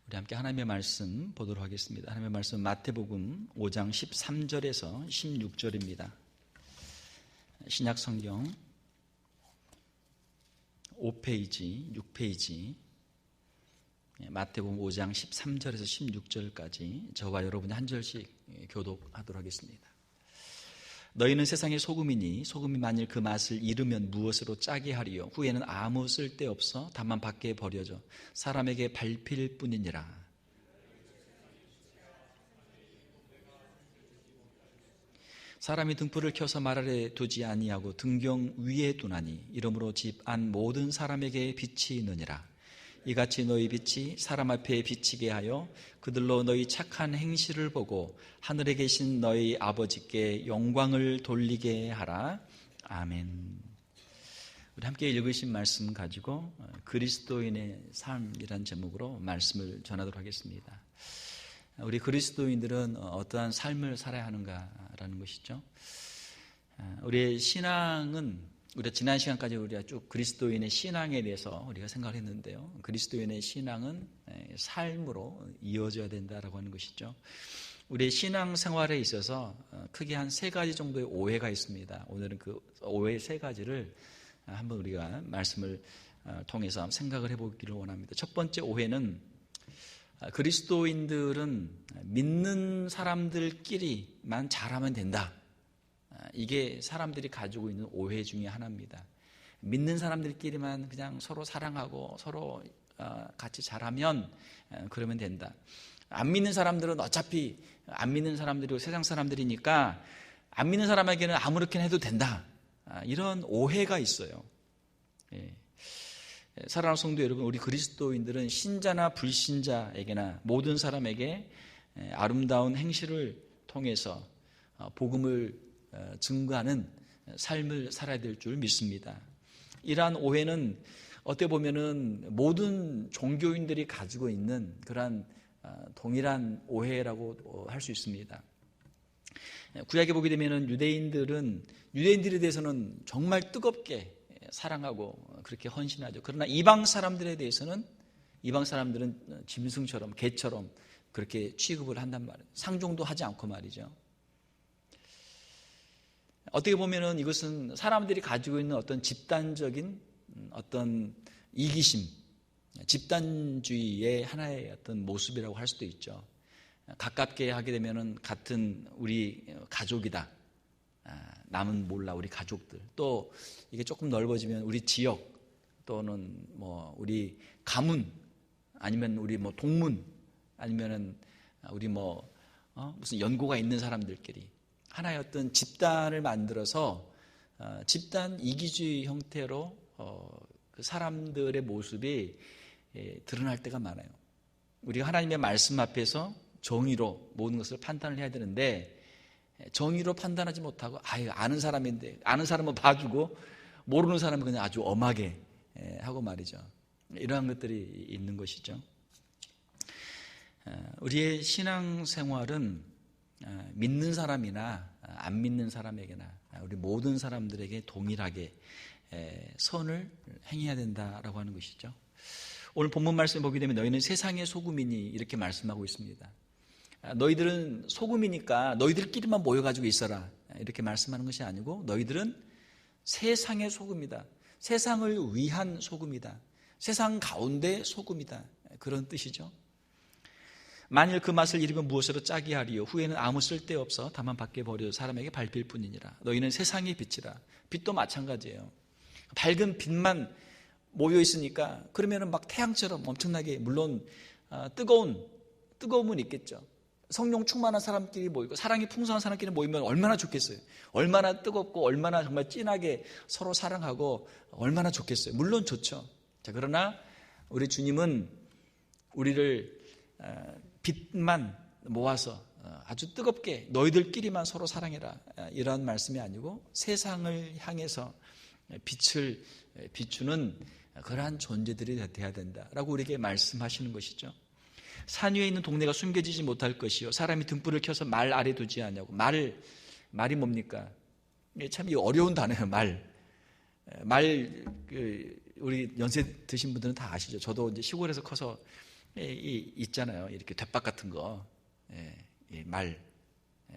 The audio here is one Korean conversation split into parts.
우리 함께 하나님의 말씀 보도록 하겠습니다. 하나님의 말씀 마태복음 5장 13절에서 16절입니다. 신약성경 5페이지, 6페이지 마태복음 5장 13절에서 16절까지 저와 여러분이 한 절씩 교독하도록 하겠습니다. 너희는 세상의 소금이니 소금이 만일 그 맛을 잃으면 무엇으로 짜게 하리요? 후에는 아무 쓸데없어 다만 밖에 버려져 사람에게 밟힐 뿐이니라. 사람이 등불을 켜서 말 아래 두지 아니하고 등경 위에 두나니 이러므로 집 안 모든 사람에게 빛이 있느니라. 이같이 너희 빛이 사람 앞에 비치게 하여 그들로 너희 착한 행실을 보고 하늘에 계신 너희 아버지께 영광을 돌리게 하라. 아멘. 우리 함께 읽으신 말씀 가지고 그리스도인의 삶이란 제목으로 말씀을 전하도록 하겠습니다. 우리 그리스도인들은 어떠한 삶을 살아야 하는가라는 것이죠. 우리의 신앙은 우리가 지난 시간까지 우리가 쭉 그리스도인의 신앙에 대해서 우리가 생각을 했는데요. 그리스도인의 신앙은 삶으로 이어져야 된다라고 하는 것이죠. 우리의 신앙 생활에 있어서 크게 한 세 가지 정도의 오해가 있습니다. 오늘은 그 오해 세 가지를 한번 우리가 말씀을 통해서 생각을 해보기를 원합니다. 첫 번째 오해는 그리스도인들은 믿는 사람들끼리만 잘하면 된다. 이게 사람들이 가지고 있는 오해 중에 하나입니다. 믿는 사람들끼리만 그냥 서로 사랑하고 서로 같이 잘하면 그러면 된다. 안 믿는 사람들은 어차피 안 믿는 사람들이고 세상 사람들이니까 안 믿는 사람에게는 아무렇게나 해도 된다. 이런 오해가 있어요. 사랑하는 성도 여러분, 우리 그리스도인들은 신자나 불신자에게나 모든 사람에게 아름다운 행실을 통해서 복음을 증거하는 삶을 살아야 될 줄 믿습니다. 이러한 오해는 어떻게 보면은 모든 종교인들이 가지고 있는 그러한 동일한 오해라고 할 수 있습니다. 구약에 보게 되면은 유대인들에 대해서는 정말 뜨겁게 사랑하고 그렇게 헌신하죠. 그러나 이방 사람들은 짐승처럼 개처럼 그렇게 취급을 한단 말이에요. 상종도 하지 않고 말이죠. 어떻게 보면은 이것은 사람들이 가지고 있는 어떤 집단적인 어떤 이기심, 집단주의의 하나의 어떤 모습이라고 할 수도 있죠. 가깝게 하게 되면은 같은 우리 가족이다. 남은 몰라 우리 가족들. 또 이게 조금 넓어지면 우리 지역 또는 뭐 우리 가문 아니면 우리 뭐 동문 아니면은 우리 무슨 연고가 있는 사람들끼리 하나의 어떤 집단을 만들어서 집단 이기주의 형태로 그 사람들의 모습이 드러날 때가 많아요. 우리가 하나님의 말씀 앞에서 정의로 모든 것을 판단을 해야 되는데 정의로 판단하지 못하고 아는 사람인데 아는 사람은 봐주고 모르는 사람은 그냥 아주 엄하게 하고 말이죠. 이러한 것들이 있는 것이죠. 우리의 신앙생활은 믿는 사람이나 안 믿는 사람에게나 우리 모든 사람들에게 동일하게 선을 행해야 된다라고 하는 것이죠. 오늘 본문 말씀을 보게 되면 너희는 세상의 소금이니 이렇게 말씀하고 있습니다. 너희들은 소금이니까 너희들끼리만 모여가지고 있어라 이렇게 말씀하는 것이 아니고 너희들은 세상의 소금이다. 세상을 위한 소금이다. 세상 가운데 소금이다. 그런 뜻이죠. 만일 그 맛을 잃으면 무엇으로 짜게 하리요? 후에는 아무 쓸데없어 다만 밖에 버려 사람에게 밟힐 뿐이니라. 너희는 세상의 빛이라. 빛도 마찬가지예요. 밝은 빛만 모여 있으니까 그러면은 막 태양처럼 엄청나게 물론 뜨거움은 있겠죠. 성령 충만한 사람끼리 모이고 사랑이 풍성한 사람끼리 모이면 얼마나 좋겠어요. 얼마나 뜨겁고 얼마나 정말 진하게 서로 사랑하고 얼마나 좋겠어요. 물론 좋죠. 자, 그러나 우리 주님은 우리를 빛만 모아서 아주 뜨겁게 너희들끼리만 서로 사랑해라 이런 말씀이 아니고 세상을 향해서 빛을 비추는 그러한 존재들이 되어야 된다라고 우리에게 말씀하시는 것이죠. 산 위에 있는 동네가 숨겨지지 못할 것이요 사람이 등불을 켜서 말 아래 두지 않냐고. 말이 뭡니까? 참 어려운 단어예요. 우리 연세 드신 분들은 다 아시죠. 저도 이제 시골에서 커서 있잖아요. 이렇게 돛박 같은 거, 말,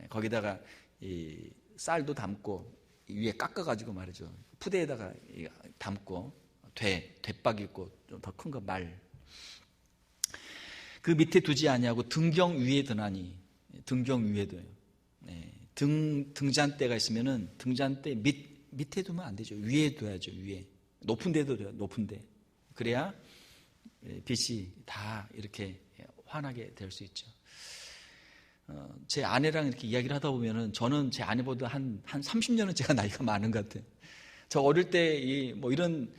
거기다가 이 쌀도 담고 위에 깎아가지고 말이죠. 푸대에다가 담고 돛박 있고 좀 더 큰 거 말. 그 밑에 두지 아니하고 등경 위에 드나니. 등경 위에 둬요. 등잔대가 있으면은 등잔대 밑에 두면 안 되죠. 위에 둬야죠. 위에 높은 데도 둬요. 높은 데. 그래야 빛이 다 이렇게 환하게 될 수 있죠. 제 아내랑 이렇게 이야기를 하다 보면은 저는 제 아내보다 한 30년은 제가 나이가 많은 것 같아요. 저 어릴 때 이런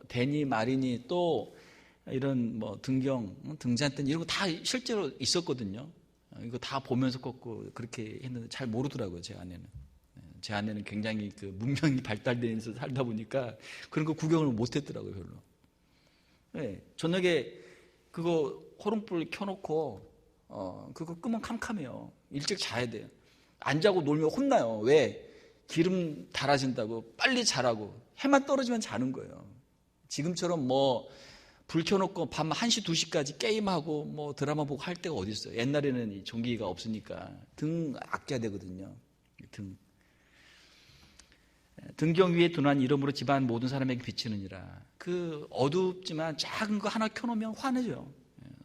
대니 말이니 또 이런 등경, 등잔대 이런 거 다 실제로 있었거든요. 이거 다 보면서 꺾고 그렇게 했는데 잘 모르더라고요, 제 아내는. 제 아내는 굉장히 그 문명이 발달되면서 살다 보니까 그런 거 구경을 못 했더라고요, 별로. 저녁에 그거 호롱불 켜놓고 그거 끄면 캄캄해요. 일찍 자야 돼요. 안 자고 놀면 혼나요. 왜? 기름 달아진다고 빨리 자라고. 해만 떨어지면 자는 거예요. 지금처럼 불 켜놓고 밤 1시, 2시까지 게임하고 드라마 보고 할 때가 어디 있어요. 옛날에는 이 전기가 없으니까 등 아껴야 되거든요. 등경 위에 둔한 이름으로 집안 모든 사람에게 비치느니라. 그 어둡지만 작은 거 하나 켜놓으면 환해져요.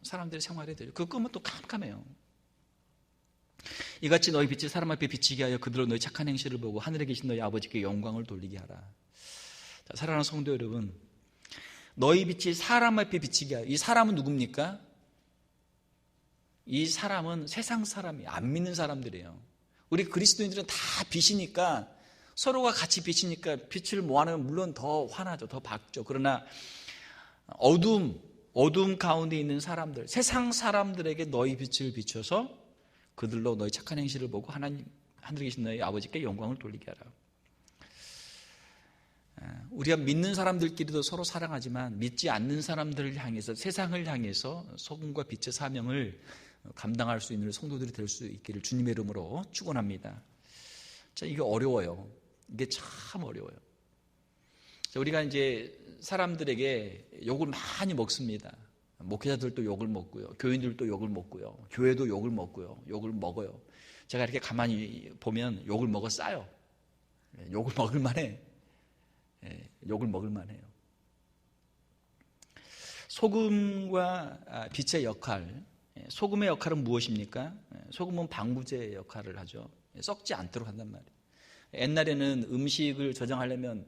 사람들의 생활에 되죠. 그거 끄면 또 깜깜해요. 이같이 너희 빛이 사람 앞에 비치게 하여 그들로 너희 착한 행실을 보고 하늘에 계신 너희 아버지께 영광을 돌리게 하라. 자, 사랑하는 성도 여러분, 너희 빛이 사람 앞에 비치게 하여. 이 사람은 누굽니까? 이 사람은 세상 사람이에요. 안 믿는 사람들이에요. 우리 그리스도인들은 다 빛이니까, 서로가 같이 빛이니까 빛을 모아내면 물론 더 환하죠. 더 밝죠. 그러나 어둠 가운데 있는 사람들, 세상 사람들에게 너희 빛을 비춰서 그들로 너희 착한 행실을 보고 하나님, 하늘에 계신 너희 아버지께 영광을 돌리게 하라. 우리가 믿는 사람들끼리도 서로 사랑하지만 믿지 않는 사람들을 향해서, 세상을 향해서 소금과 빛의 사명을 감당할 수 있는 성도들이 될 수 있기를 주님의 이름으로 축원합니다. 자, 이게 어려워요. 이게 참 어려워요. 자, 우리가 이제 사람들에게 욕을 많이 먹습니다. 목회자들도 욕을 먹고요. 교인들도 욕을 먹고요. 교회도 욕을 먹고요. 욕을 먹어요. 제가 이렇게 가만히 보면 욕을 먹어 싸요. 욕을 먹을 만해. 욕을 먹을 만해요. 소금과 빛의 역할. 소금의 역할은 무엇입니까? 소금은 방부제 역할을 하죠. 썩지 않도록 한단 말이에요. 옛날에는 음식을 저장하려면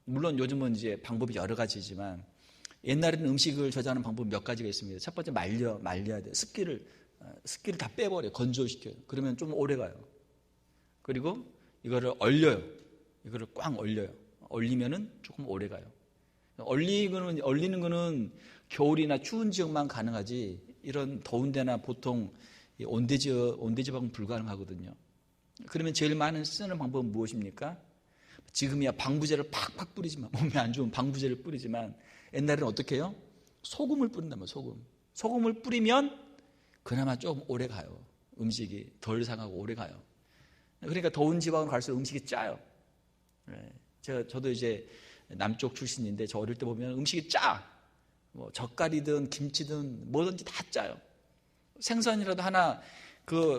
물론 요즘은 이제 방법이 여러 가지지만 옛날에는 음식을 저장하는 방법이 몇 가지가 있습니다. 첫 번째 말려야 돼요. 습기를 다 빼버려요. 건조시켜요. 그러면 좀 오래 가요. 그리고 이거를 얼려요. 이거를 꽉 얼려요. 얼리면은 조금 오래 가요. 얼리는 거는 겨울이나 추운 지역만 가능하지 이런 더운 데나 보통 온대지방은 불가능하거든요. 그러면 제일 많은 쓰는 방법은 무엇입니까? 지금이야 방부제를 팍팍 뿌리지만, 몸에 안 좋은 방부제를 뿌리지만 옛날에는 어떻게 해요? 소금을 뿌린단 말이에요. 소금을 뿌리면 그나마 좀 오래 가요. 음식이 덜 상하고 오래 가요. 그러니까 더운 지방으로 갈수록 음식이 짜요. 저도 이제 남쪽 출신인데 저 어릴 때 보면 음식이 짜. 젓갈이든 김치든 뭐든지 다 짜요. 생선이라도 하나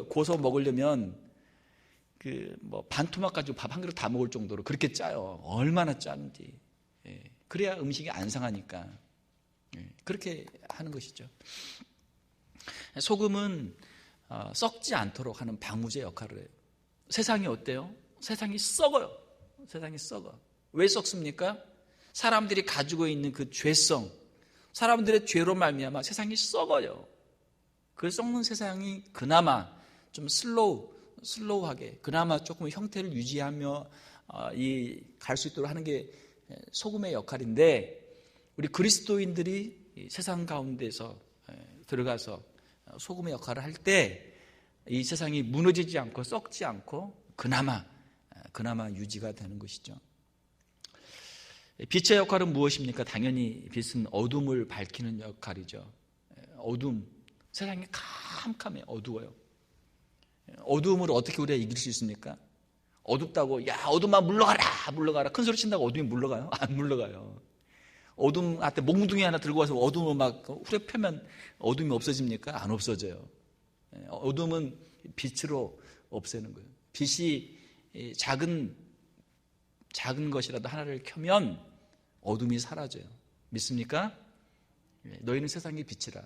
고서 먹으려면 반토막 가지고 밥 한 그릇 다 먹을 정도로 그렇게 짜요. 얼마나 짜는지. 그래야 음식이 안 상하니까. 그렇게 하는 것이죠. 소금은 썩지 않도록 하는 방부제 역할을 해요. 세상이 어때요? 세상이 썩어요. 세상이 썩어. 왜 썩습니까? 사람들이 가지고 있는 그 죄성, 사람들의 죄로 말미암아 세상이 썩어요. 그 썩는 세상이 그나마 좀 슬로우하게 그나마 조금 형태를 유지하며 갈 수 있도록 하는 게 소금의 역할인데, 우리 그리스도인들이 세상 가운데서 들어가서 소금의 역할을 할 때 이 세상이 무너지지 않고 썩지 않고 그나마 유지가 되는 것이죠. 빛의 역할은 무엇입니까? 당연히 빛은 어둠을 밝히는 역할이죠. 세상이 캄캄해요. 어두워요. 어두움으로 어떻게 우리가 이길 수 있습니까? 어둡다고 야 어둠아 물러가라 큰 소리 친다고 어둠이 물러가요? 안 물러가요. 어둠 앞에 몽둥이 하나 들고 와서 어둠을 막 후려 펴면 어둠이 없어집니까? 안 없어져요. 어둠은 빛으로 없애는 거예요. 빛이 작은 것이라도 하나를 켜면 어둠이 사라져요. 믿습니까? 너희는 세상의 빛이라.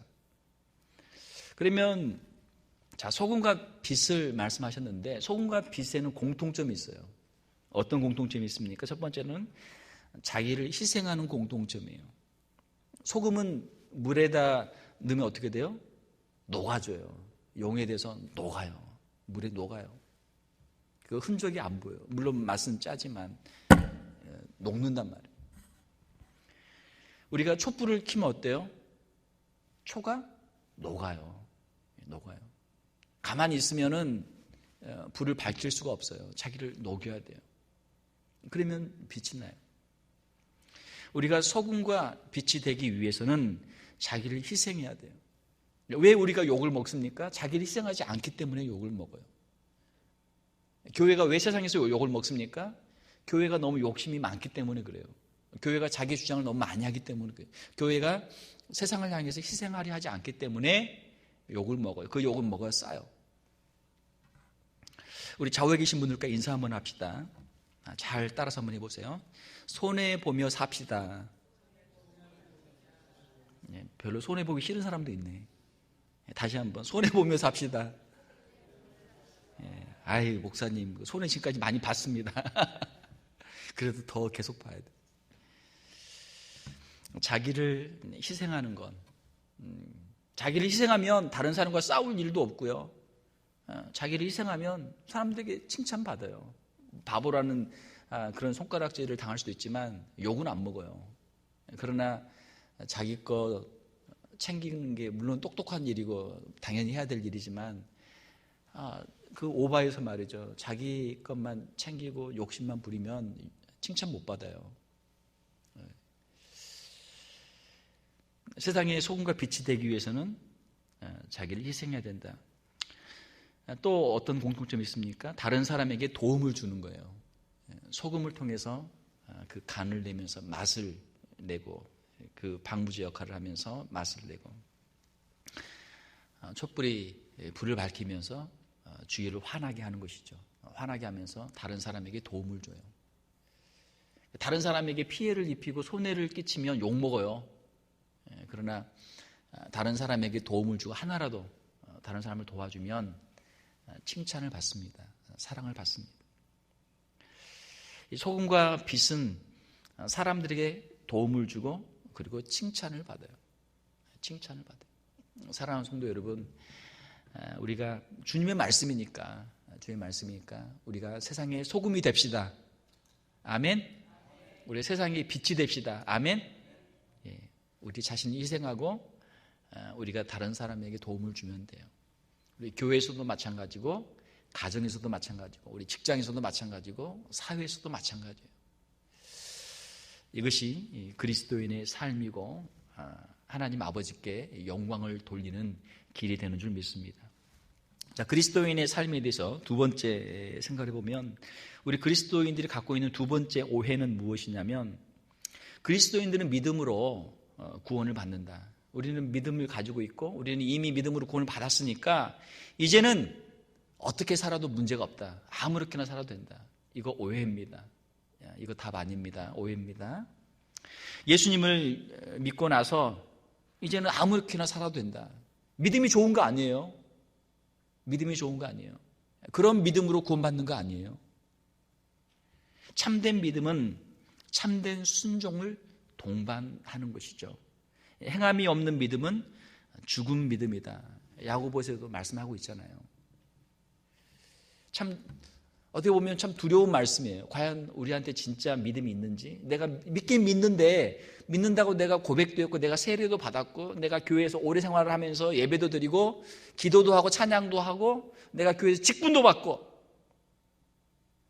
그러면 자, 소금과 빛을 말씀하셨는데 소금과 빛에는 공통점이 있어요. 어떤 공통점이 있습니까? 첫 번째는 자기를 희생하는 공통점이에요. 소금은 물에다 넣으면 어떻게 돼요? 녹아져요. 용에 대해서 녹아요. 물에 녹아요. 그 흔적이 안 보여요. 물론 맛은 짜지만 녹는단 말이에요. 우리가 촛불을 켜면 어때요? 초가 녹아요. 녹아요. 가만히 있으면은 불을 밝힐 수가 없어요. 자기를 녹여야 돼요. 그러면 빛이 나요. 우리가 소금과 빛이 되기 위해서는 자기를 희생해야 돼요. 왜 우리가 욕을 먹습니까? 자기를 희생하지 않기 때문에 욕을 먹어요. 교회가 왜 세상에서 욕을 먹습니까? 교회가 너무 욕심이 많기 때문에 그래요. 교회가 자기 주장을 너무 많이 하기 때문에 그래요. 교회가 세상을 향해서 희생하려 하지 않기 때문에 욕을 먹어요. 그 욕을 먹어야 싸요. 우리 좌우에 계신 분들과 인사 한번 합시다. 잘 따라서 한번 해보세요. 손해보며 삽시다. 별로 손해보기 싫은 사람도 있네. 다시 한번 손해보며 삽시다. 아이 목사님 손해 지금까지 많이 봤습니다. 그래도 더 계속 봐야 돼. 자기를 희생하는 건 자기를 희생하면 다른 사람과 싸울 일도 없고요. 자기를 희생하면 사람들에게 칭찬받아요. 바보라는 그런 손가락질을 당할 수도 있지만 욕은 안 먹어요. 그러나 자기 거 챙기는 게 물론 똑똑한 일이고 당연히 해야 될 일이지만 그 오바해서 말이죠. 자기 것만 챙기고 욕심만 부리면 칭찬 못 받아요. 세상에 소금과 빛이 되기 위해서는 자기를 희생해야 된다. 또 어떤 공통점이 있습니까? 다른 사람에게 도움을 주는 거예요. 소금을 통해서 그 간을 내면서 맛을 내고 그 방부제 역할을 하면서 맛을 내고 촛불이 불을 밝히면서 주위를 환하게 하는 것이죠. 환하게 하면서 다른 사람에게 도움을 줘요. 다른 사람에게 피해를 입히고 손해를 끼치면 욕먹어요. 그러나 다른 사람에게 도움을 주고 하나라도 다른 사람을 도와주면 칭찬을 받습니다. 사랑을 받습니다. 이 소금과 빛은 사람들에게 도움을 주고 그리고 칭찬을 받아요. 칭찬을 받아요. 사랑하는 성도 여러분, 우리가 주님의 말씀이니까 우리가 세상의 소금이 됩시다. 아멘. 우리 세상의 빛이 됩시다. 아멘. 우리 자신이 희생하고 우리가 다른 사람에게 도움을 주면 돼요. 우리 교회에서도 마찬가지고 가정에서도 마찬가지고 우리 직장에서도 마찬가지고 사회에서도 마찬가지예요. 이것이 그리스도인의 삶이고 하나님 아버지께 영광을 돌리는 길이 되는 줄 믿습니다. 자, 그리스도인의 삶에 대해서 두 번째 생각해 보면 우리 그리스도인들이 갖고 있는 두 번째 오해는 무엇이냐면 그리스도인들은 믿음으로 구원을 받는다. 우리는 믿음을 가지고 있고 우리는 이미 믿음으로 구원을 받았으니까 이제는 어떻게 살아도 문제가 없다. 아무렇게나 살아도 된다. 이거 오해입니다. 이거 답 아닙니다. 오해입니다. 예수님을 믿고 나서 이제는 아무렇게나 살아도 된다. 믿음이 좋은 거 아니에요. 믿음이 좋은 거 아니에요. 그런 믿음으로 구원받는 거 아니에요. 참된 믿음은 참된 순종을 동반하는 것이죠. 행함이 없는 믿음은 죽은 믿음이다. 야고보서에도 말씀하고 있잖아요. 참 어떻게 보면 참 두려운 말씀이에요. 과연 우리한테 진짜 믿음이 있는지, 내가 믿긴 믿는데 믿는다고 내가 고백도 했고 내가 세례도 받았고 내가 교회에서 오래 생활을 하면서 예배도 드리고 기도도 하고 찬양도 하고 내가 교회에서 직분도 받고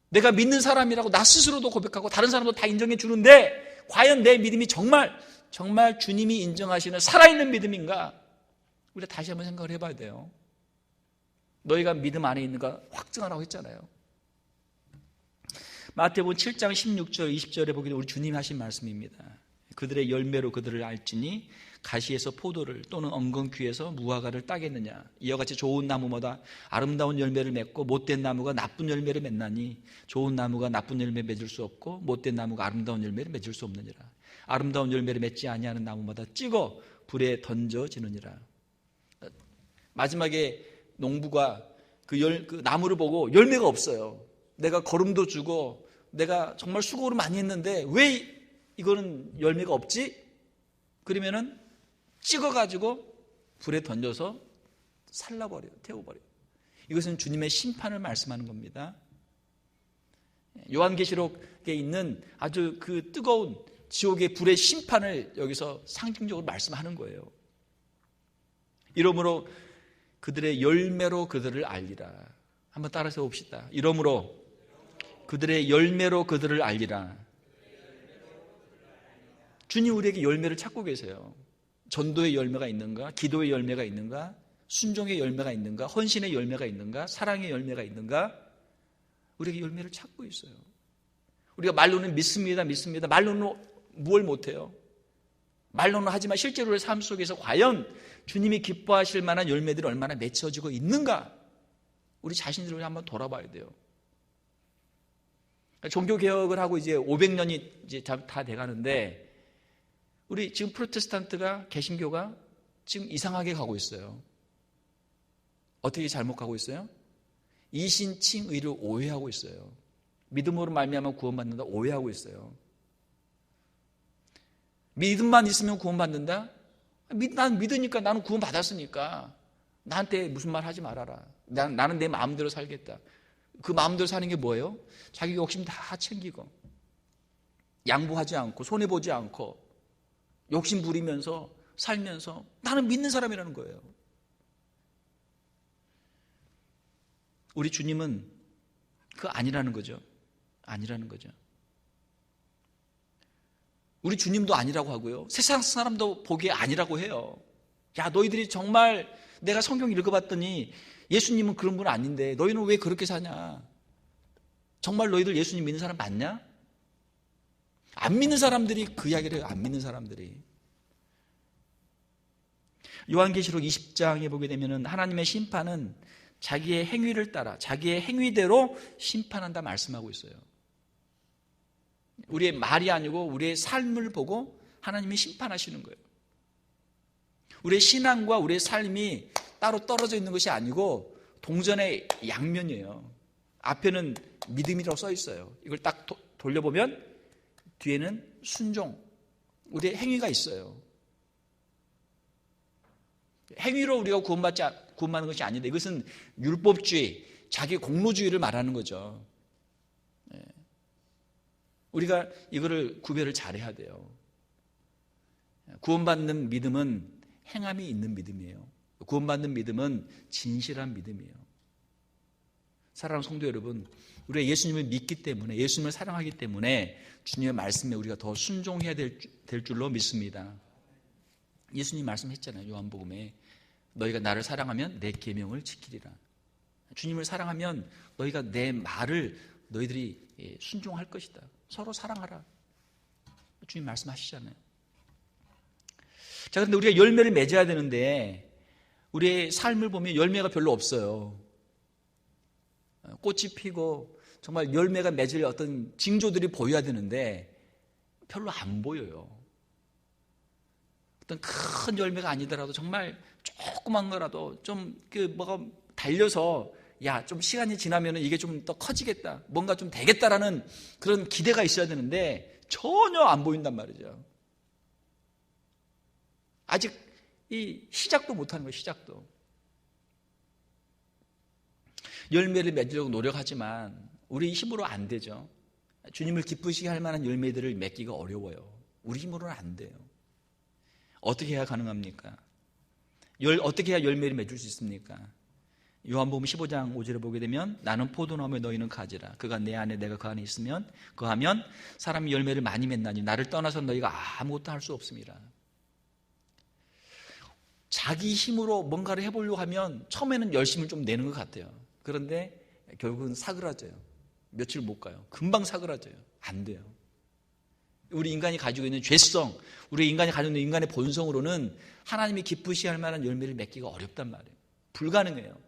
내가 믿는 사람이라고 나 스스로도 고백하고 다른 사람도 다 인정해 주는데 과연 내 믿음이 정말 주님이 인정하시는 살아있는 믿음인가? 우리가 다시 한번 생각을 해봐야 돼요. 너희가 믿음 안에 있는가 확증하라고 했잖아요. 마태복음 7장 16절 20절에 보기도 우리 주님이 하신 말씀입니다. 그들의 열매로 그들을 알지니 가시에서 포도를 또는 엉겅퀴에서 무화과를 따겠느냐. 이와 같이 좋은 나무마다 아름다운 열매를 맺고 못된 나무가 나쁜 열매를 맺나니 좋은 나무가 나쁜 열매 맺을 수 없고 못된 나무가 아름다운 열매를 맺을 수 없느니라. 아름다운 열매를 맺지 아니하는 나무마다 찍어 불에 던져지느니라. 마지막에 농부가 그 나무를 보고 열매가 없어요. 내가 거름도 주고 내가 정말 수고를 많이 했는데 왜 이거는 열매가 없지? 그러면은 찍어가지고 불에 던져서 살라버려요. 태워버려요. 이것은 주님의 심판을 말씀하는 겁니다. 요한계시록에 있는 아주 그 뜨거운 지옥의 불의 심판을 여기서 상징적으로 말씀하는 거예요. 이러므로 그들의 열매로 그들을 알리라. 한번 따라서 봅시다. 이러므로 그들의 열매로 그들을 알리라. 주님 우리에게 열매를 찾고 계세요. 전도의 열매가 있는가? 기도의 열매가 있는가? 순종의 열매가 있는가? 헌신의 열매가 있는가? 사랑의 열매가 있는가? 우리에게 열매를 찾고 있어요. 우리가 말로는 믿습니다. 말로는 뭘 못해요? 말로는 하지만 실제로의 삶 속에서 과연 주님이 기뻐하실 만한 열매들이 얼마나 맺혀지고 있는가? 우리 자신들을 한번 돌아봐야 돼요. 종교개혁을 하고 이제 500년이 이제 다 돼가는데 우리 지금 프로테스탄트가 개신교가 지금 이상하게 가고 있어요. 어떻게 잘못 가고 있어요? 이신칭의를 오해하고 있어요. 믿음으로 말미암아 구원받는다 오해하고 있어요. 믿음만 있으면 구원받는다? 난 믿으니까 나는 구원받았으니까 나한테 무슨 말 하지 말아라. 나는 내 마음대로 살겠다. 그 마음대로 사는 게 뭐예요? 자기 욕심 다 챙기고 양보하지 않고 손해보지 않고 욕심 부리면서 살면서 나는 믿는 사람이라는 거예요. 우리 주님은 그거 아니라는 거죠. 아니라는 거죠. 우리 주님도 아니라고 하고요. 세상 사람도 보기에 아니라고 해요. 야, 너희들이 정말 내가 성경 읽어봤더니 예수님은 그런 분 아닌데 너희는 왜 그렇게 사냐? 정말 너희들 예수님 믿는 사람 맞냐? 안 믿는 사람들이 그 이야기를 해요. 안 믿는 사람들이. 요한계시록 20장에 보게 되면 하나님의 심판은 자기의 행위를 따라 자기의 행위대로 심판한다 말씀하고 있어요. 우리의 말이 아니고 우리의 삶을 보고 하나님이 심판하시는 거예요. 우리의 신앙과 우리의 삶이 따로 떨어져 있는 것이 아니고 동전의 양면이에요. 앞에는 믿음이라고 써 있어요. 이걸 딱 돌려보면 뒤에는 순종, 우리의 행위가 있어요. 행위로 우리가 구원받는 것이 아닌데 이것은 율법주의, 자기 공로주의를 말하는 거죠. 우리가 이거를 구별을 잘해야 돼요. 구원받는 믿음은 행함이 있는 믿음이에요. 구원받는 믿음은 진실한 믿음이에요. 사랑하는 성도 여러분, 우리가 예수님을 믿기 때문에 예수님을 사랑하기 때문에 주님의 말씀에 우리가 더 순종해야 될 줄로 믿습니다. 예수님 말씀했잖아요. 요한복음에 너희가 나를 사랑하면 내 계명을 지키리라. 주님을 사랑하면 너희가 내 말을 너희들이 순종할 것이다. 서로 사랑하라. 주님 말씀하시잖아요. 자, 그런데 우리가 열매를 맺어야 되는데 우리의 삶을 보면 열매가 별로 없어요. 꽃이 피고 정말 열매가 맺을 어떤 징조들이 보여야 되는데 별로 안 보여요. 어떤 큰 열매가 아니더라도 정말 조그만 거라도 좀 뭐가 달려서 야, 좀 시간이 지나면 이게 좀 더 커지겠다. 뭔가 좀 되겠다라는 그런 기대가 있어야 되는데 전혀 안 보인단 말이죠. 아직 이 시작도 못하는 거예요. 시작도. 열매를 맺으려고 노력하지만 우리 힘으로 안 되죠. 주님을 기쁘시게 할 만한 열매들을 맺기가 어려워요. 우리 힘으로는 안 돼요. 어떻게 해야 가능합니까? 어떻게 해야 열매를 맺을 수 있습니까? 요한복음 15장 5절에 보게 되면 나는 포도나무에 너희는 가지라. 그가 내 안에 내가 그 안에 있으면 그하면 사람이 열매를 많이 맺나니 나를 떠나서 너희가 아무것도 할 수 없습니다. 자기 힘으로 뭔가를 해보려고 하면 처음에는 열심을 좀 내는 것 같아요. 그런데 결국은 사그라져요. 며칠 못 가요. 금방 사그라져요. 안 돼요. 우리 인간이 가지고 있는 죄성, 우리 인간이 가지고 있는 인간의 본성으로는 하나님이 기쁘시할 만한 열매를 맺기가 어렵단 말이에요. 불가능해요.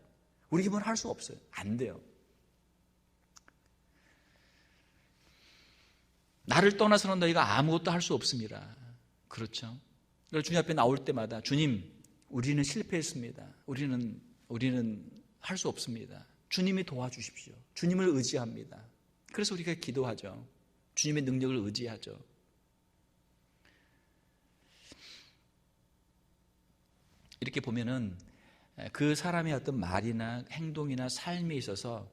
우리 기본은 할 수 없어요. 안 돼요. 나를 떠나서는 너희가 아무것도 할 수 없습니다. 그렇죠? 그래서 주님 앞에 나올 때마다 주님, 우리는 실패했습니다. 우리는 할 수 없습니다. 주님이 도와주십시오. 주님을 의지합니다. 그래서 우리가 기도하죠. 주님의 능력을 의지하죠. 이렇게 보면은 그 사람의 어떤 말이나 행동이나 삶에 있어서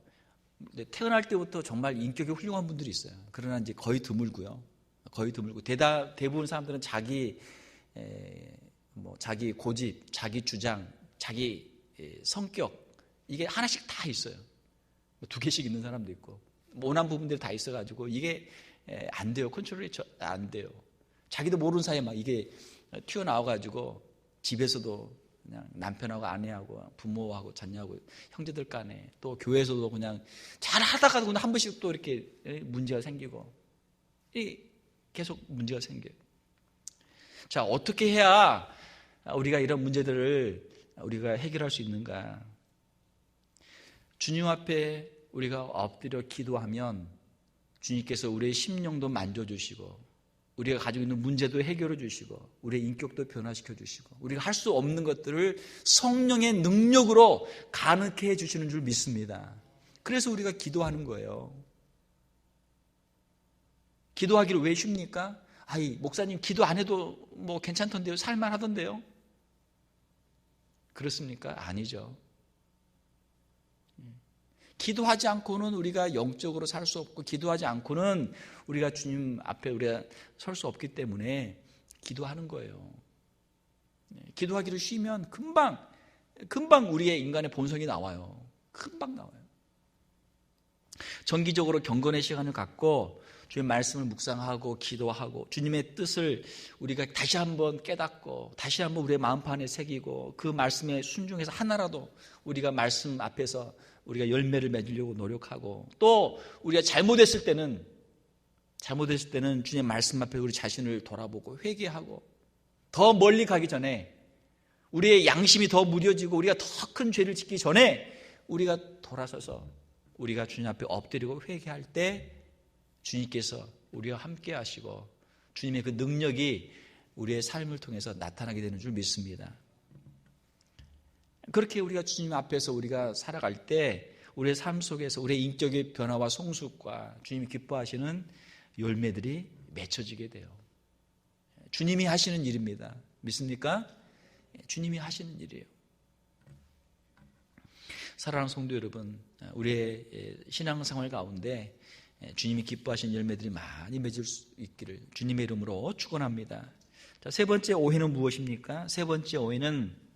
태어날 때부터 정말 인격이 훌륭한 분들이 있어요. 그러나 이제 거의 드물고요. 거의 드물고 대부분 사람들은 자기 고집, 자기 주장, 자기 성격 이게 하나씩 다 있어요. 2개씩 있는 사람도 있고 모난 부분들이 다 있어가지고 이게 안 돼요. 컨트롤이 안 돼요. 자기도 모르는 사이에 막 이게 튀어나와가지고 집에서도 그냥 남편하고 아내하고 부모하고 자녀하고 형제들 간에 또 교회에서도 그냥 잘 하다가도 그냥 한 번씩 또 이렇게 문제가 생기고 계속 문제가 생겨요. 자, 어떻게 해야 우리가 이런 문제들을 우리가 해결할 수 있는가? 주님 앞에 우리가 엎드려 기도하면 주님께서 우리의 심령도 만져주시고 우리가 가지고 있는 문제도 해결해 주시고 우리의 인격도 변화시켜 주시고 우리가 할 수 없는 것들을 성령의 능력으로 가능케 해주시는 줄 믿습니다. 그래서 우리가 기도하는 거예요. 기도하기를 왜 쉽니까? 아이, 목사님 기도 안 해도 뭐 괜찮던데요? 살만하던데요? 그렇습니까? 아니죠. 기도하지 않고는 우리가 영적으로 살 수 없고 기도하지 않고는 우리가 주님 앞에 우리가 설 수 없기 때문에 기도하는 거예요. 기도하기를 쉬면 금방 우리의 인간의 본성이 나와요. 금방 나와요. 정기적으로 경건의 시간을 갖고 주님의 말씀을 묵상하고 기도하고 주님의 뜻을 우리가 다시 한번 깨닫고 다시 한번 우리의 마음판에 새기고 그 말씀에 순종해서 하나라도 우리가 말씀 앞에서 우리가 열매를 맺으려고 노력하고 또 우리가 잘못했을 때는 주님의 말씀 앞에 우리 자신을 돌아보고 회개하고 더 멀리 가기 전에 우리의 양심이 더 무뎌지고 우리가 더 큰 죄를 짓기 전에 우리가 돌아서서 우리가 주님 앞에 엎드리고 회개할 때 주님께서 우리와 함께 하시고 주님의 그 능력이 우리의 삶을 통해서 나타나게 되는 줄 믿습니다. 그렇게 우리가 주님 앞에서 우리가 살아갈 때 우리의 삶 속에서 우리의 인격의 변화와 성숙과 주님이 기뻐하시는 열매들이 맺혀지게 돼요. 주님이 하시는 일입니다. 믿습니까? 주님이 하시는 일이에요. 사랑하는 성도 여러분, 우리의 신앙생활 가운데 주님이 기뻐하시는 열매들이 많이 맺을 수 있기를 주님의 이름으로 축원합니다. 자, 세 번째 오해는 무엇입니까? 세 번째 오해는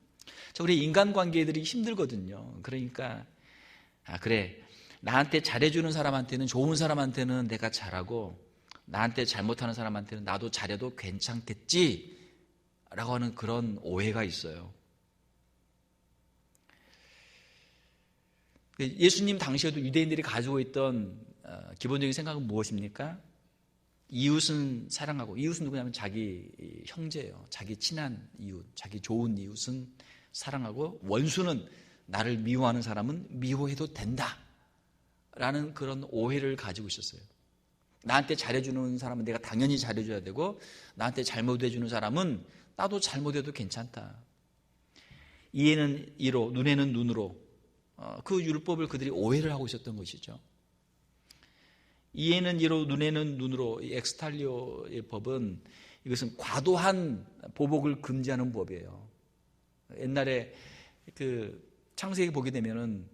우리 인간관계들이 힘들거든요. 그러니까 그래, 나한테 잘해주는 사람한테는 좋은 사람한테는 내가 잘하고 나한테 잘못하는 사람한테는 나도 잘해도 괜찮겠지 라고 하는 그런 오해가 있어요. 예수님 당시에도 유대인들이 가지고 있던 기본적인 생각은 무엇입니까? 이웃은 사랑하고, 이웃은 누구냐면 자기 형제예요. 자기 친한 이웃, 자기 좋은 이웃은 사랑하고 원수는 나를 미워하는 사람은 미워해도 된다 라는 그런 오해를 가지고 있었어요. 나한테 잘해주는 사람은 내가 당연히 잘해줘야 되고 나한테 잘못해주는 사람은 나도 잘못해도 괜찮다. 이에는 이로 눈에는 눈으로 그 율법을 그들이 오해를 하고 있었던 것이죠. 이에는 이로 눈에는 눈으로 이 엑스탈리오의 법은 이것은 과도한 보복을 금지하는 법이에요. 옛날에 그 창세기 보게 되면은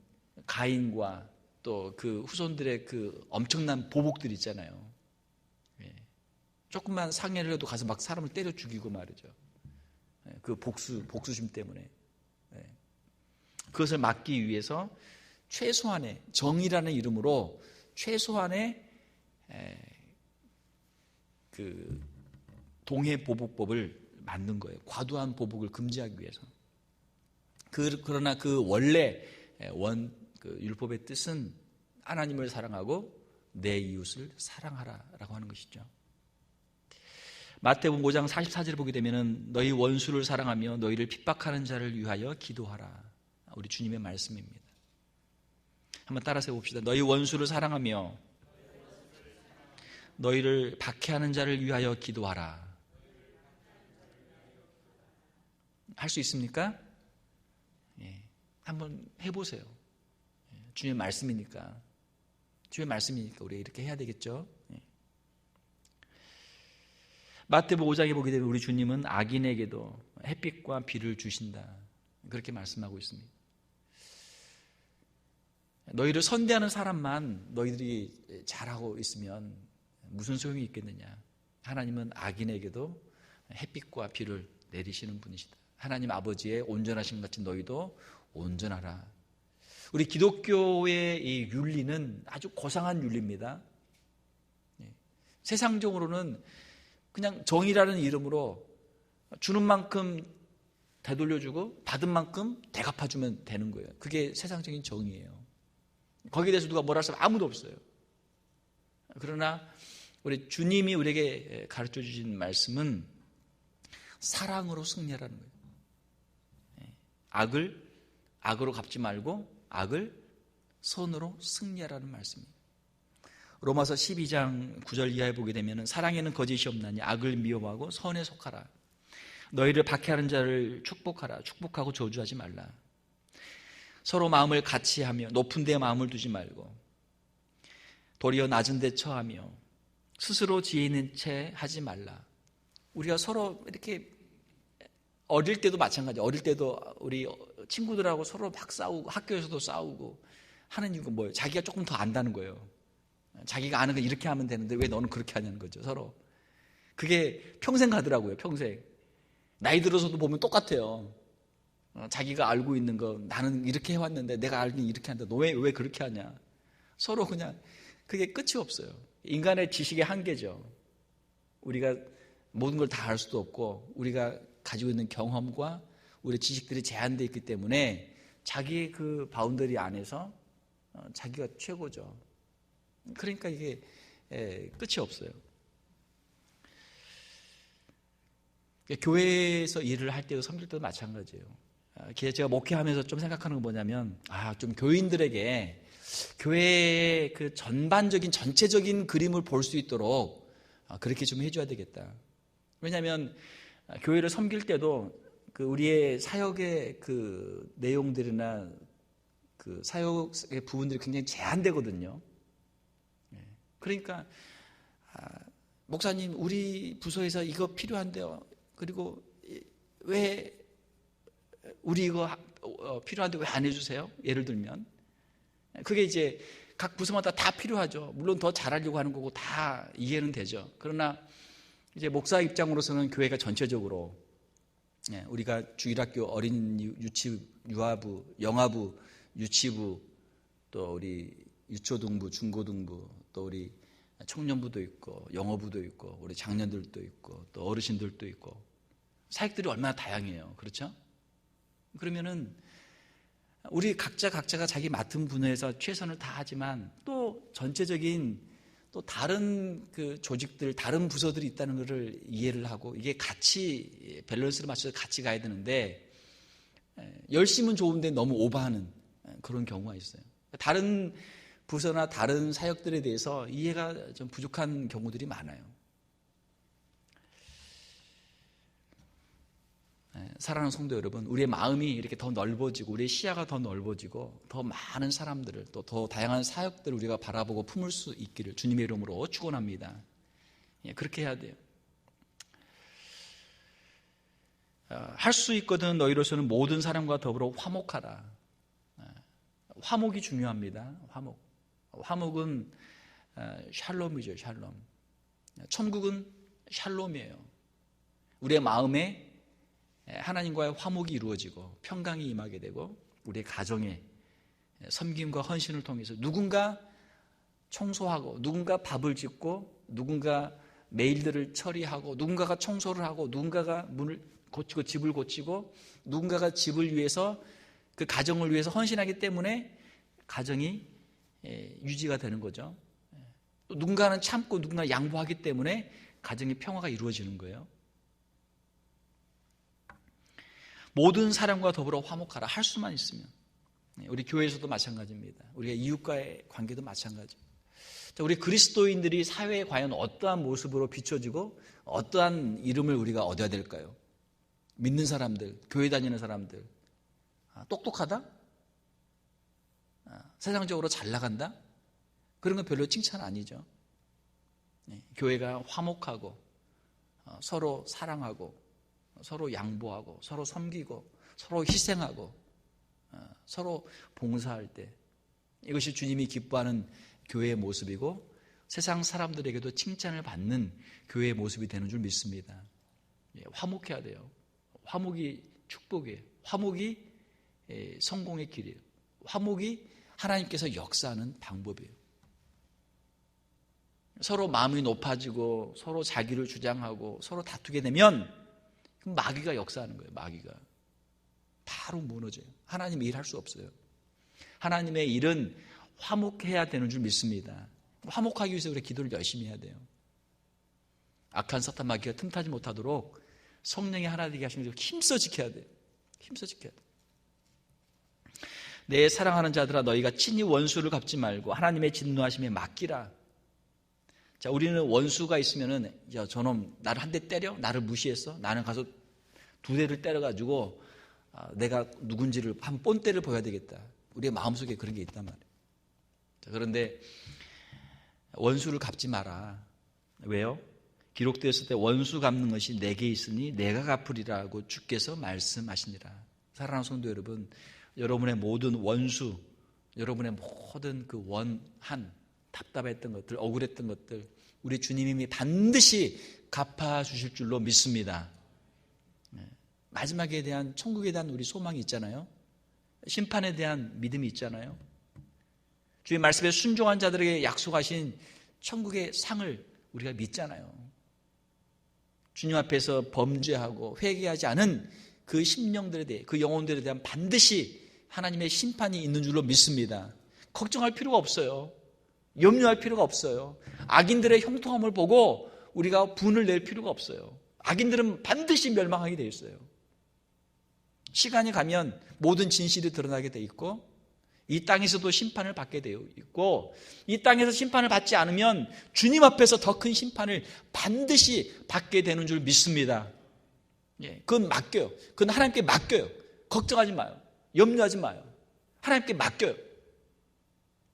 가인과 또 그 후손들의 그 엄청난 보복들 있잖아요. 조금만 상해를 해도 가서 막 사람을 때려 죽이고 말이죠. 그 복수심 때문에. 그것을 막기 위해서 최소한의 정의라는 이름으로 최소한의 그 동해 보복법을 만든 거예요. 과도한 보복을 금지하기 위해서. 그러나 그 원래 그 율법의 뜻은 하나님을 사랑하고 내 이웃을 사랑하라라고 하는 것이죠. 마태복음 5장 44절을 보게 되면 너희 원수를 사랑하며 너희를 핍박하는 자를 위하여 기도하라. 우리 주님의 말씀입니다. 한번 따라서 봅시다. 너희 원수를 사랑하며 너희를 박해하는 자를 위하여 기도하라. 할 수 있습니까? 예, 한번 해보세요. 주님의 말씀이니까. 주님의 말씀이니까 우리가 이렇게 해야 되겠죠. 예. 마태복음 5장에 보게 되면 우리 주님은 악인에게도 햇빛과 비를 주신다. 그렇게 말씀하고 있습니다. 너희를 선대하는 사람만 너희들이 잘하고 있으면 무슨 소용이 있겠느냐. 하나님은 악인에게도 햇빛과 비를 내리시는 분이시다. 하나님 아버지의 온전하신 같이 너희도 온전하라. 우리 기독교의 이 윤리는 아주 고상한 윤리입니다. 세상적으로는 그냥 정의라는 이름으로 주는 만큼 되돌려주고 받은 만큼 되갚아주면 되는 거예요. 그게 세상적인 정의예요. 거기에 대해서 누가 뭐라 할 사람 아무도 없어요. 그러나 우리 주님이 우리에게 가르쳐 주신 말씀은 사랑으로 승리하라는 거예요. 악을 악으로 갚지 말고 악을 선으로 승리하라는 말씀입니다. 로마서 12장 9절 이하에 보게 되면 사랑에는 거짓이 없나니 악을 미워하고 선에 속하라. 너희를 박해하는 자를 축복하라. 축복하고 저주하지 말라. 서로 마음을 같이 하며 높은 데에 마음을 두지 말고 도리어 낮은 데 처하며 스스로 지혜 있는 채 하지 말라. 우리가 서로 이렇게 어릴 때도 마찬가지예요. 어릴 때도 우리 친구들하고 서로 막 싸우고 학교에서도 싸우고 하는 이유가 뭐예요? 자기가 조금 더 안다는 거예요. 자기가 아는 거 이렇게 하면 되는데 왜 너는 그렇게 하냐는 거죠. 서로. 그게 평생 가더라고요. 평생. 나이 들어서도 보면 똑같아요. 자기가 알고 있는 거 나는 이렇게 해왔는데 내가 알긴 이렇게 한다. 너 왜 그렇게 하냐. 서로 그냥 그게 끝이 없어요. 인간의 지식의 한계죠. 우리가 모든 걸 다 알 수도 없고 우리가 가지고 있는 경험과 우리 지식들이 제한되어 있기 때문에 자기의 그 바운더리 안에서 자기가 최고죠. 그러니까 이게 끝이 없어요. 교회에서 일을 할 때도 섬길 때도 마찬가지예요. 제가 목회하면서 좀 생각하는 건 뭐냐면 좀 교인들에게 교회의 그 전반적인 전체적인 그림을 볼 수 있도록 그렇게 좀 해줘야 되겠다. 왜냐하면 교회를 섬길 때도 그 우리의 사역의 그 내용들이나 그 사역의 부분들이 굉장히 제한되거든요. 그러니까 목사님 우리 부서에서 이거 필요한데요. 그리고 왜 우리 이거 필요한데 왜 안 해주세요? 예를 들면 그게 이제 각 부서마다 다 필요하죠. 물론 더 잘하려고 하는 거고 다 이해는 되죠. 그러나 이제 목사 입장으로서는 교회가 전체적으로 우리가 주일학교, 어린 유치, 유아부, 영아부, 유치부, 또 우리 유초등부, 중고등부, 또 우리 청년부도 있고 영어부도 있고 우리 장년들도 있고 또 어르신들도 있고 사역들이 얼마나 다양해요. 그렇죠? 그러면은 우리 각자가 자기 맡은 분야에서 최선을 다하지만 또 전체적인 또 다른 그 조직들, 다른 부서들이 있다는 것을 이해를 하고 이게 같이 밸런스를 맞춰서 같이 가야 되는데 열심은 좋은데 너무 오버하는 그런 경우가 있어요. 다른 부서나 다른 사역들에 대해서 이해가 좀 부족한 경우들이 많아요. 사랑하는 성도 여러분, 우리의 마음이 이렇게 더 넓어지고 우리의 시야가 더 넓어지고 더 많은 사람들을 또 더 다양한 사역들을 우리가 바라보고 품을 수 있기를 주님의 이름으로 축원합니다. 그렇게 해야 돼요. 할 수 있거든 너희로서는 모든 사람과 더불어 화목하라. 화목이 중요합니다. 화목은 샬롬이죠. 샬롬. 천국은 샬롬이에요. 우리의 마음에 하나님과의 화목이 이루어지고 평강이 임하게 되고 우리의 가정에 섬김과 헌신을 통해서 누군가 청소하고 누군가 밥을 짓고 누군가 메일들을 처리하고 누군가가 청소를 하고 누군가가 문을 고치고 집을 고치고 누군가가 집을 위해서 그 가정을 위해서 헌신하기 때문에 가정이 유지가 되는 거죠. 또 누군가는 참고 누군가 양보하기 때문에 가정의 평화가 이루어지는 거예요. 모든 사람과 더불어 화목하라 할 수만 있으면. 우리 교회에서도 마찬가지입니다. 우리가 이웃과의 관계도 마찬가지입니다. 우리 그리스도인들이 사회에 과연 어떠한 모습으로 비춰지고 어떠한 이름을 우리가 얻어야 될까요? 믿는 사람들, 교회 다니는 사람들, 똑똑하다? 세상적으로 잘 나간다? 그런 건 별로 칭찬 아니죠. 교회가 화목하고 서로 사랑하고 서로 양보하고 서로 섬기고 서로 희생하고 서로 봉사할 때, 이것이 주님이 기뻐하는 교회의 모습이고 세상 사람들에게도 칭찬을 받는 교회의 모습이 되는 줄 믿습니다. 화목해야 돼요. 화목이 축복이에요. 화목이 성공의 길이에요. 화목이 하나님께서 역사하는 방법이에요. 서로 마음이 높아지고 서로 자기를 주장하고 서로 다투게 되면 마귀가 역사하는 거예요. 마귀가 바로 무너져요. 하나님 일할 수 없어요. 하나님의 일은 화목해야 되는 줄 믿습니다. 화목하기 위해서 우리 기도를 열심히 해야 돼요. 악한 사탄 마귀가 틈타지 못하도록 성령이 하나 되게 하시는 걸 힘써 지켜야 돼요. 힘써 지켜야 돼요. 내 사랑하는 자들아, 너희가 친히 원수를 갚지 말고 하나님의 진노하심에 맡기라. 자, 우리는 원수가 있으면은, 야, 저놈 나를 한 대 때려? 나를 무시했어? 나는 가서 두 대를 때려가지고 내가 누군지를 한 본때를 보여야 되겠다. 우리의 마음속에 그런 게 있단 말이에요. 자, 그런데 원수를 갚지 마라. 왜요? 기록되었을 때 원수 갚는 것이 내게 있으니 내가 갚으리라고 주께서 말씀하시니라. 사랑하는 성도 여러분, 여러분의 모든 원수, 여러분의 모든 그 원한, 답답했던 것들, 억울했던 것들, 우리 주님이 반드시 갚아주실 줄로 믿습니다. 마지막에 대한, 천국에 대한 우리 소망이 있잖아요. 심판에 대한 믿음이 있잖아요. 주의 말씀에 순종한 자들에게 약속하신 천국의 상을 우리가 믿잖아요. 주님 앞에서 범죄하고 회개하지 않은 그 심령들에 대해, 그 영혼들에 대한 반드시 하나님의 심판이 있는 줄로 믿습니다. 걱정할 필요가 없어요. 염려할 필요가 없어요. 악인들의 형통함을 보고 우리가 분을 낼 필요가 없어요. 악인들은 반드시 멸망하게 되어 있어요. 시간이 가면 모든 진실이 드러나게 되어 있고, 이 땅에서도 심판을 받게 되어 있고, 이 땅에서 심판을 받지 않으면 주님 앞에서 더 큰 심판을 반드시 받게 되는 줄 믿습니다. 그건 맡겨요. 그건 하나님께 맡겨요. 걱정하지 마요. 염려하지 마요. 하나님께 맡겨요.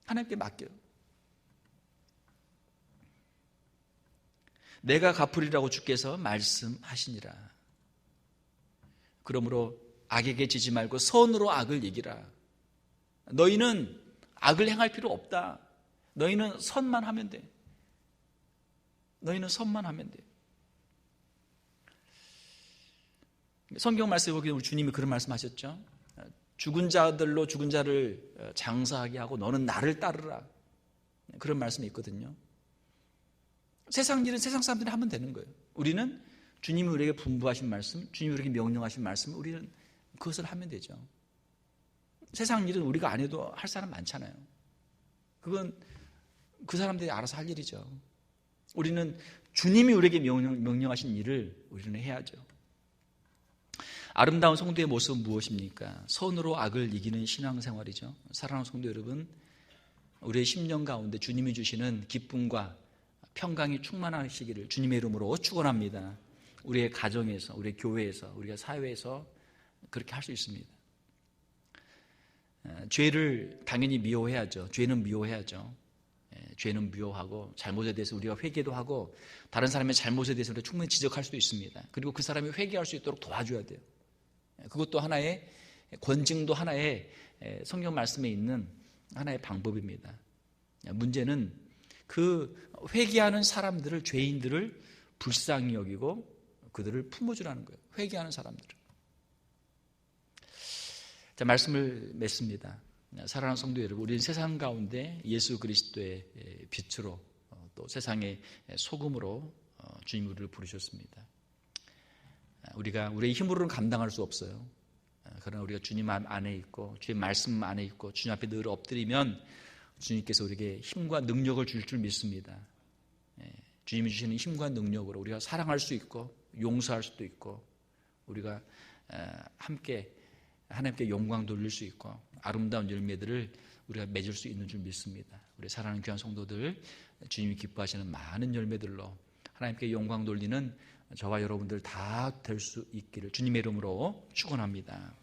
하나님께 맡겨요. 내가 갚으리라고 주께서 말씀하시니라. 그러므로 악에게 지지 말고 선으로 악을 이기라. 너희는 악을 행할 필요 없다. 너희는 선만 하면 돼. 너희는 선만 하면 돼. 성경 말씀에 보기에 우리 주님이 그런 말씀하셨죠. 죽은 자들로 죽은 자를 장사하게 하고 너는 나를 따르라. 그런 말씀이 있거든요. 세상 일은 세상 사람들이 하면 되는 거예요. 우리는 주님이 우리에게 분부하신 말씀, 주님이 우리에게 명령하신 말씀, 우리는 그것을 하면 되죠. 세상 일은 우리가 안 해도 할 사람 많잖아요. 그건 그 사람들이 알아서 할 일이죠. 우리는 주님이 우리에게 명령하신 일을 우리는 해야죠. 아름다운 성도의 모습은 무엇입니까? 선으로 악을 이기는 신앙생활이죠. 사랑하는 성도 여러분, 우리의 심령 가운데 주님이 주시는 기쁨과 평강이 충만하시기를 주님의 이름으로 축원합니다. 우리의 가정에서, 우리의 교회에서, 우리가 사회에서 그렇게 할 수 있습니다. 죄를 당연히 미워해야죠. 죄는 미워해야죠. 죄는 미워하고 잘못에 대해서 우리가 회개도 하고 다른 사람의 잘못에 대해서 우리가 충분히 지적할 수도 있습니다. 그리고 그 사람이 회개할 수 있도록 도와줘야 돼요. 그것도 하나의 권징도 하나의 성경 말씀에 있는 하나의 방법입니다. 문제는 그 회개하는 사람들을, 죄인들을 불쌍히 여기고 그들을 품어주라는 거예요. 회개하는 사람들을. 자, 말씀을 맺습니다. 사랑하는 성도 여러분, 우리는 세상 가운데 예수 그리스도의 빛으로 또 세상의 소금으로 주님 우리를 부르셨습니다. 우리가 우리의 힘으로는 감당할 수 없어요. 그러나 우리가 주님 안에 있고 주의 말씀 안에 있고 주님 앞에 늘 엎드리면 주님께서 우리에게 힘과 능력을 줄 줄 믿습니다. 주님이 주시는 힘과 능력으로 우리가 사랑할 수 있고 용서할 수도 있고 우리가 함께 하나님께 영광 돌릴 수 있고 아름다운 열매들을 우리가 맺을 수 있는 줄 믿습니다. 우리 사랑하는 귀한 성도들, 주님이 기뻐하시는 많은 열매들로 하나님께 영광 돌리는 저와 여러분들 다 될 수 있기를 주님의 이름으로 축원합니다.